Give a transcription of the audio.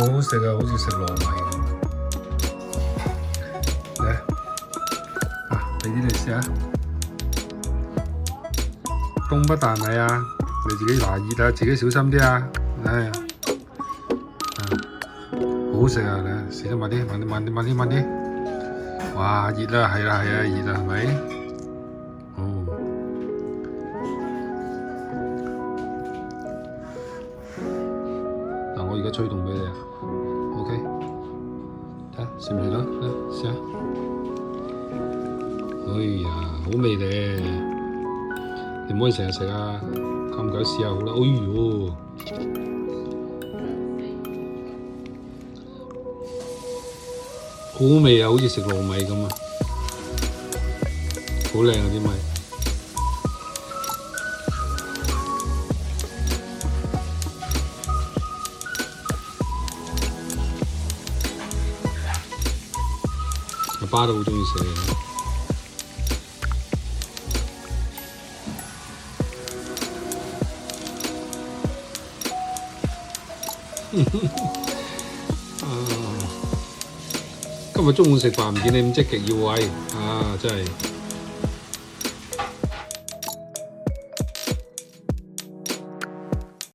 好好食啊，好似食糯米咁。嚟啊，俾啲你試下。東北大米啊，你自己拿熱啊，自己小心啲啊。唉，好好食啊！你試得慢啲，慢啲。哇，熱啦，係啊，熱啦，係咪？哦。嗱，我而家吹動俾你啊。OK，睇下食唔食到？嚟試下。哎呀，好味咧！你唔可以成日食啊，久唔久試下好啦。哎呦，好味啊，好似食糯米咁啊，好靚啊啲米。阿爸都好中意食嘅。今日中午食飯唔見你咁積極要餵啊！真係〜